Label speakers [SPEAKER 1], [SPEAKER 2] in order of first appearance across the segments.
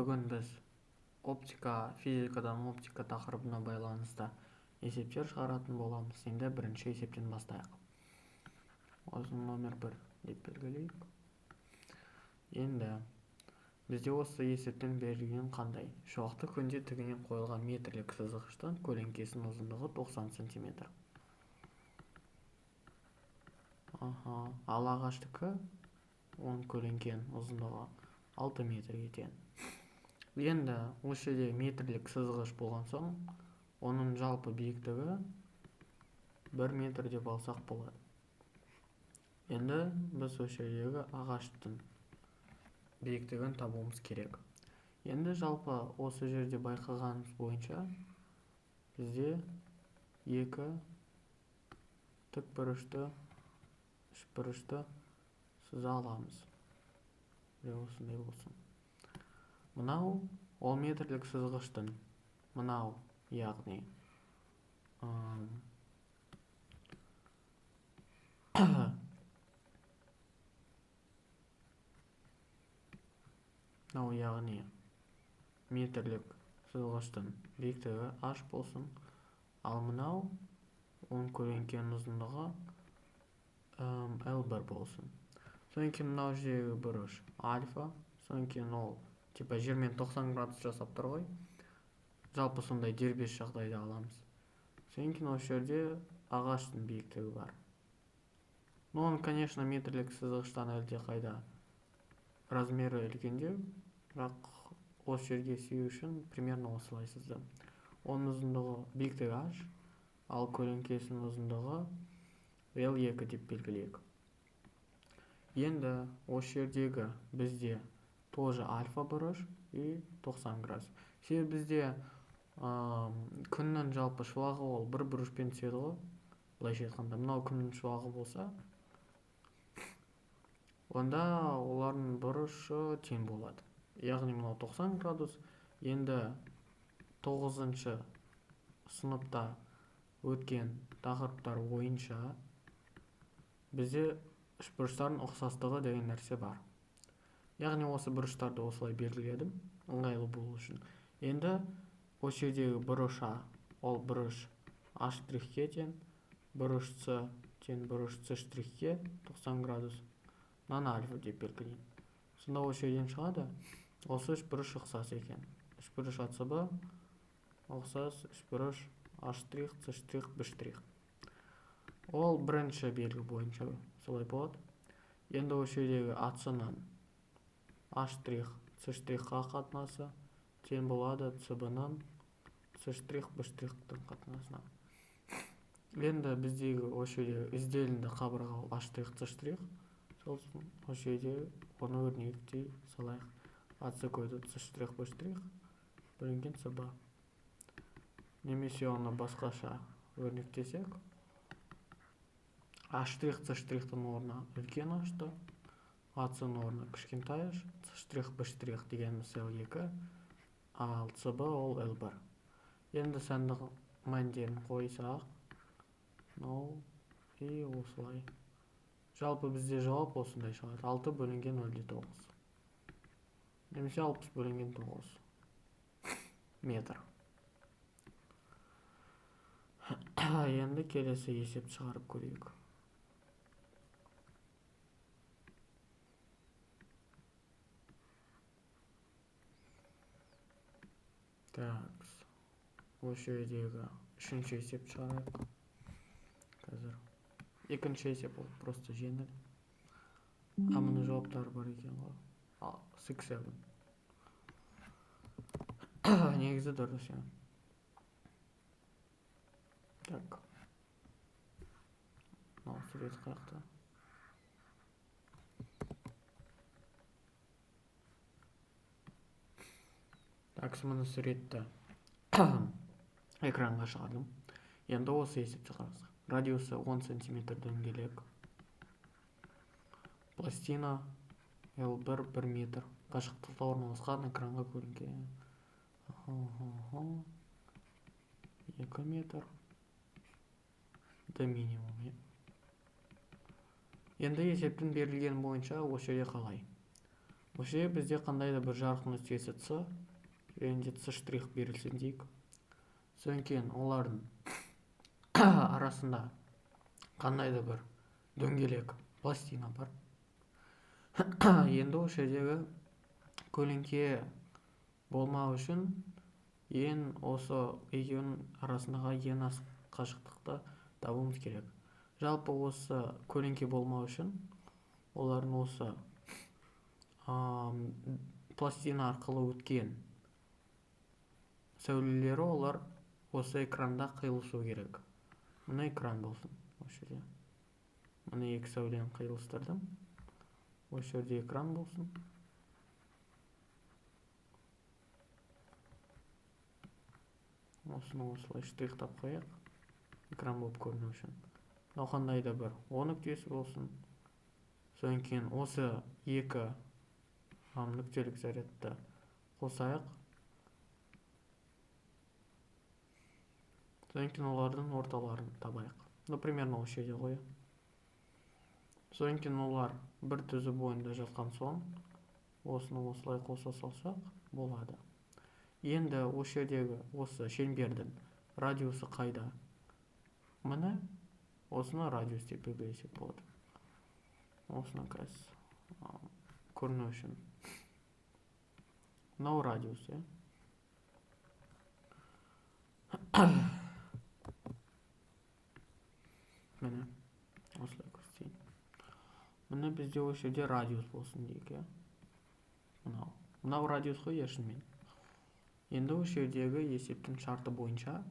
[SPEAKER 1] бүгін біз физикадан оптика тақырыбына байланысты есептер шығаратын боламыз. Енді бірінші есептен бастайық. Осыны номер 1 деп белгілейік. Енді бізде осы есептен берілген қандай? Шоқты күнде тігінен қойылған метрлік сызғыштың көлеңкесінің ұзындығы 90 см. Ал ағаштікі оның көлеңкенің ұзындығы 6 метрге тең. Енді осы жерде метрлік сызғыш болған соң, оның жалпы биіктігі 1 метр деп алсақ болады. Енді біз осы жердегі ағаштың биіктігін табуымыз керек. Енді жалпы осы жерде байқағанымыз бойынша бізде 2 тікбұрышты, үшбұрышты сыза аламыз. Осындай болсын. Мынау ол метрлік сызғыштың, мынау яғни метрлік сызғыштың биіктігі h болсын, ал мынау оның көлеңкенің ұзындығы L1 болсын. Содан кейін мынау жердегі бұрыш альфа, содан кейін ол жермен 90 градус жасап тұр ғой. Жалпы сондай дербес жағдайда аламыз. Содан кейін осы жерде ағаштың биіктігі бар. Оның, конечно, метрлік сызғыштан әлде қайда размері үлкендеу, бірақ осы жерге сүйеу үшін примерно осылай сыздым. Оның ұзындығы биіктігі h, ал көлеңкесінің ұзындығы L2 деп белгілейік. Енді осы жердегі бізде тоже альфа бұрыш и 90 градус. Себебі бізде күннің жалпы шуағы ол бір бұрышпен түседі ғой. Былайша айтқанда, мынау күннің шуағы болса, онда олардың бұрышы тең болады. Яғни мынау 90 градус. Енді 9-шы сыныпта өткен тақырыптар бойынша бізде үшбұрыштардың ұқсастығы деген нәрсе бар. Яғни осы бұрыштарды осылай белгіледім, ыңғайлы болу үшін. Енді осы жердегі бұрыш А, ол бұрыш H'-ке тең, бұрыш С тең бұрыш С'-ке 90 градус. Мынаны альфа деп белгілеймін. Сонда осы жерден шығады, осы үшбұрыш ұқсас екен. Үшбұрыш АЦБ ұқсас үшбұрыш H', С', Б'. Ол бірінші белгі бойынша солай болады. Енді осы жердегі АЦ-нан H', С'-қа қатынасы тең болады CB-нан С', Б'-тің қатынасына. Енді біздегі осы жердегі ізделінді қабырға H', С'. Сосын осы жерде оны өрнектей салайық. АЦ көйді С', Б', бөлінген CB. Немесе оны басқаша өрнектесек, H', С'-тің орнына үлкен H', АЦ-ның орнына кішкентай H, С', Б' дегеніміз L2, ал CB ол L1. Енді сәндік мәндерін қойсақ, и осылай. Жалпы бізде жауап осындай шығады. 6 бөлінген 0,9. Немесе 60 бөлінген 9 метр. Енді келесі есеп шығарып көрейік. Осы жердегі үшінші есеп шығарайық. Қазір екінші есеп ол просто жеңіл. Мұның жауаптары бар екен ғой. 6-7. Негізі дұрыс. Так. Мынау сурет қаяқта. Так, мұны суретті экранға шығардым. Енді осы есепті қараңыз. Радиусы 10 см дөңгелек. Пластина L1 1 метр. Қашықтықта орналасқан экранға көрінген. 2 метр. Д минимум. Енді есептің берілген бойынша осы жерде қалай? Осы бізде қандай да бір жарық нүктесі С және С штрих берілсін дейік. Содан кейін олардың арасында қандай да бір дөңгелек пластина бар. Енді осы жердегі көлеңке болмау үшін осы екеуінің арасындағы ең аз қашықтықты табуымыз керек. Жалпы осы көлеңке болмау үшін олардың осы пластина арқылы өткен сәулелері олар осы экранда қиылысу керек. Мына экран болсын. Осы жерде мына екі сәулені қиылыстырдым. Осы жерде экран болсын. Осыны осылай штрихтап қояйық. Экран болып көріну үшін. Мынау қандай да бір О нүктесі болсын. Содан кейін осы екі нүктелік зарядты қосайық. Содан кейін олардың орталарын табайық. Примерно осы жерде қояйық. Содан кейін олар бір түзу бойында жатқан соң, осыны осылай қоса салсақ болады. Енді осы жердегі осы шеңбердің радиусы қайда? Міне, осыны радиус деп белгілесек болады. Осыны қазір көріну үшін. Мынау радиус, Міне, осылай көрсетейін. Міне бізде осы жерде радиус болсын дейік, Мынау радиус қой шынымен. Енді осы жердегі есептің шарты бойынша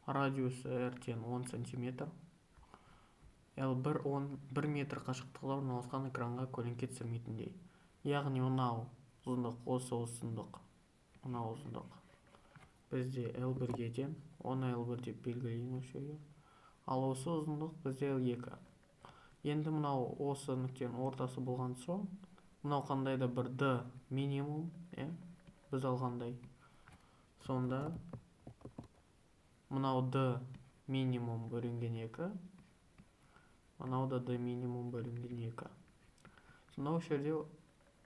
[SPEAKER 1] радиусы R-тен 10 см, L1 метр қашықтықта орналасқан экранға көлеңке түсірмейтіндей. Яғни мынау ұзындық, осы ұзындық, мынау ұзындық. Бізде L1-ге тең, оны L1 деп белгілейін осы жерге. Ал осы ұзындық бізде L2. Енді мынау осы нүктенің ортасы болған соң, мынау қандай да бір D минимум, біз алғандай. Сонда мынау D минимум бөлінген 2, мынау да D минимум бөлінген 2. Сонда осы жерде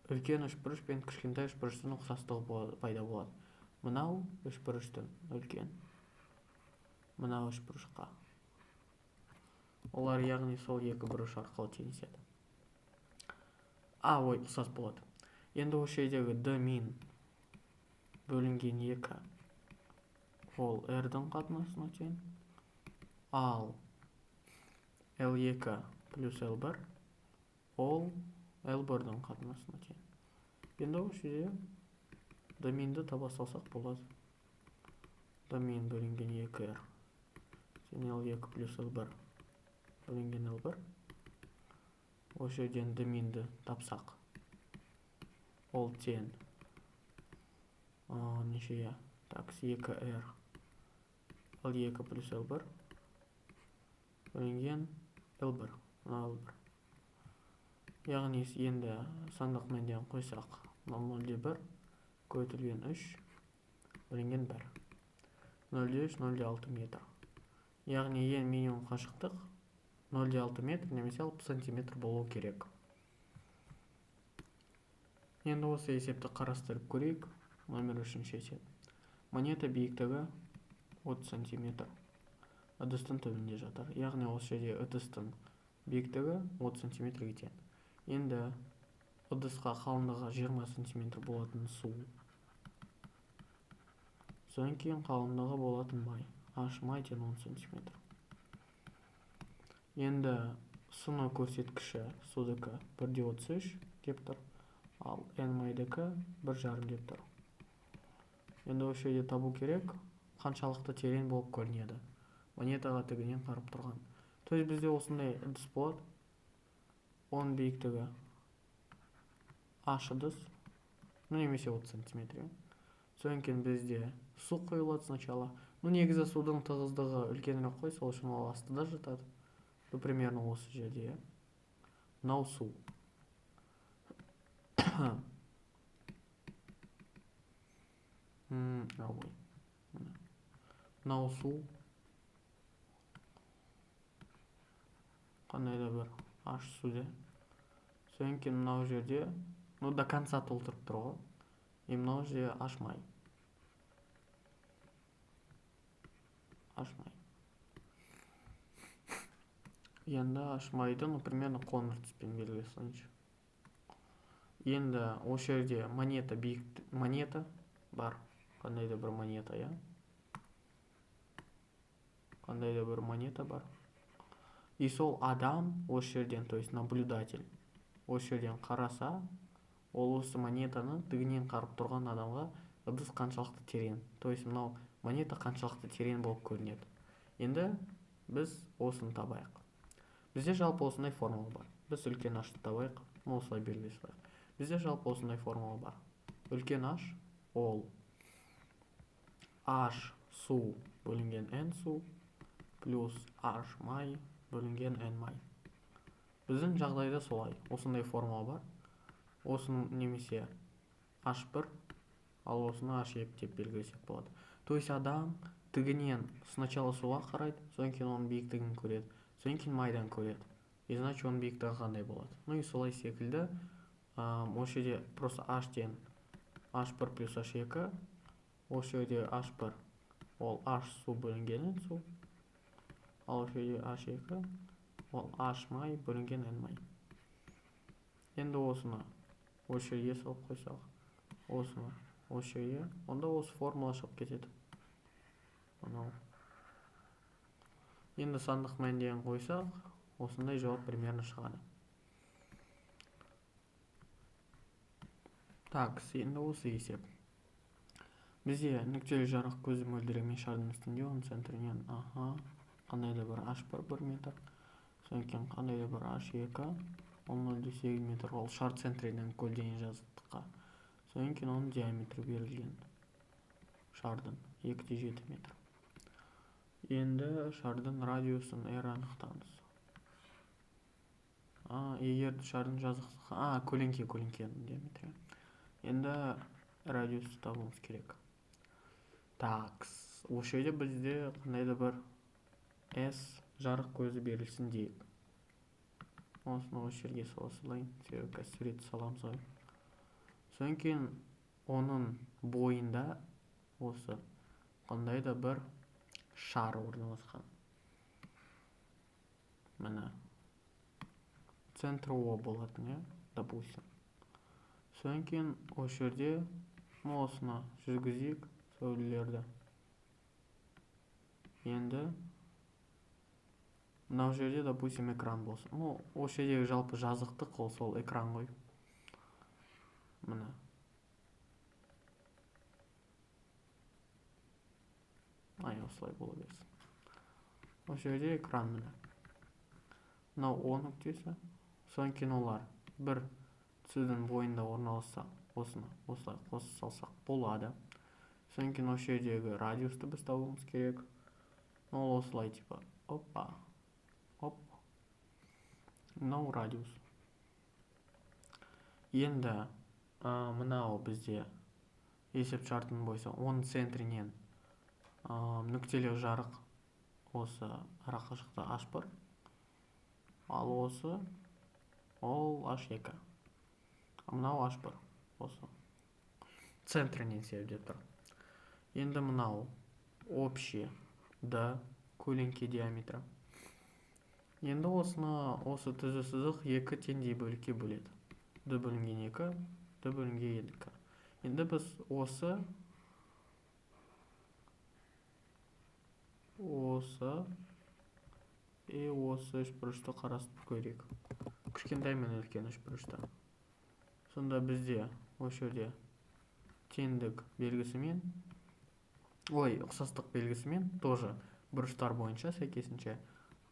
[SPEAKER 1] үлкен үшбұрыш пен кішкентай үшбұрыштың ұқсастығы пайда болады. Мынау үшбұрыштың үлкен, мынау үшбұрышқа. Олар яғни сол екі бұрыш арқылы теңеседі. Ұқсас болады. Енді осы жердегі D min бөлінген 2 ол R-дің қатынасына тең. Ал L2 плюс L1 ол L1-дің қатынасына тең. Енді осы жерде D minді таба салсақ болады. D min бөлінген 2R және L2 плюс L1 бөлінген L1. Осы жерден D minді тапсақ ол тең неше? 2R L2 плюс L1 бөлінген L1. Яғни енді сандық мәнден қойсақ 0,1 көтілген 3 бөлінген 1. 0,3, 0,6 метр. Яғни ең минимум қашықтық 0,6 метр немесе 60 см болу керек. Енді осы есепті қарастырып көрейік. Номер 3 есеп. Монета биіктігі 30 см. Ыдыстың түбінде жатыр. Яғни осы жерде ыдыстың биіктігі 30 см тең. Енді ыдысқа қалыңдығы 20 см болатын су. Содан кейін қалыңдығы болатын май. Май тең 10 см. Енді сыны көрсеткіші судікі 1,33 деп тұр. Ал N майдікі 1,5 деп тұр. Енді осы жерде табу керек, қаншалықты терең болып көрінеді. Монетаға тігінен қарап тұрған. То есть бізде осындай ыдыс болады. Оның биіктігі аш ыдыс, немесе 30 см. Содан кейін бізде су құйылады сначала. Негізі судың тығыздығы үлкенірек қой, сол үшін ол астында жатады. Примерно осы жерде. Мынау су. Мынау су. Қандай да бір аш суде. Содан кейін мынау жерде до конца толтырып тұр ғой. Мынау жерде аш май. Енді аш майды, примерно қоңыр түспен белгілей салайыншы. Енді осы жерде монета бар. Қандай да бір монета, я? Қандай да бір монета бар. И сол адам осы жерден, то есть наблюдатель, осы жерден қараса, ол осы монетаны тігінен қарып тұрған адамға ыдыс қаншалықты терең. То есть мынау монета қаншалықты терең болып көрінеді. Енді біз осыны табайық. Бізде жалпы осындай формула бар. Біз үлкен ашты табайық, осылай белгілей салайық. Бізде жалпы осындай формула бар. Үлкен аш ол аш су бөлінген n су плюс аш май бөлінген n май. Біздің жағдайда солай. Осындай формула бар. Осының немесе h1, ал осыны h2 деп белгілесек болады. То есть адам тігінен сначала суға қарайды, содан кейін оның биіктігін көреді, содан кейін майдан көреді. И значит оның биіктігі қандай болады. Ну и солай секілді осы жерде просто h-тен h1 плюс h2, осы жерде h1 ол h су бөлінген n су, ал осы жерде h2 ол h май бөлінген n май. Енді осыны осы жерге салып қойсақ, осыны осы жерге, онда осы формула шығып кетеді. Енді сандық мәндерін қойсақ, осындай жауап примерно шығады. Так, енді осы есеп. Бізде нүктелі жарық көзі мөлдіреген шардың үстінде, оның центрінен қандай да бір h1 1 метр, содан кейін қандай да бір h2 0,8 метр, ол шар центрінен көлденең жазықтыққа. Содан кейін оның диаметрі берілген. Шардың 2,7 метр. Енді шардың радиусын r анықтаңыз. Егер шардың жазықтығы, көлеңкенің диаметрі. Енді радиусты табуымыз керек. Так, осы жерде бізде қандай да бір S жарық көзі берілсін дейік. Осыны осы жерге сала салайын, себебі суретті саламыз ғой. Содан кейін оның бойында осы қандай да бір шар орналасқан. Міне центрі О болатын, допустим. Содан кейін осы жерде осыны жүргізейік сәулелерді. Енді мынау жерде, допустим, экран болсын. Осы жердегі жалпы жазықтық ол сол экран ғой. Міне. Осылай бола берсін. Осы жерде экран міне. Мынау О нүктесі. Содан кейін олар бір түсудің бойында орналасса, осыны осылай қоса салсақ болады. Содан кейін осы жердегі радиусты біз табуымыз керек. Ол осылай типа. Мынау радиус. Енді мынау бізде есеп шартының бойынша оның центрінен нүктелі жарық осы арақашықта h1, ал осы ол h2. Мынау h1 осы центрінен себеп тұр. Енді мынау общий d көлеңке диаметрі. Енді осы түзу сызық 2 теңдей бөлікке бөледі. d бөлінген 2, d бөлінген 2. Енді біз осы үшбұрышты қарастырып көрейік. Кішкентай мен үлкен үшбұрышты. Сонда бізде осы жерде теңдік белгісімен, ұқсастық белгісімен тоже бұрыштар бойынша сәйкесінше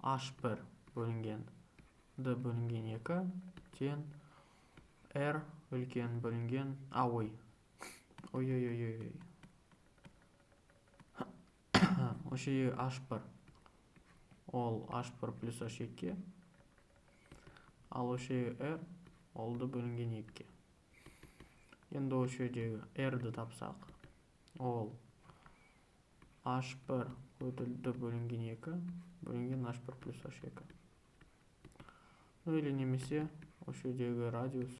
[SPEAKER 1] h1 бөлінген d бөлінген 2 тең r үлкен бөлінген осы h1 ол h1 плюс h2, ал осы r ол d бөлінген 2. Енді осы жердегі r-ді тапсақ, ол h1 d бөлінген 2 бөлінген h1 плюс h2. или немесе осы жердегі радиус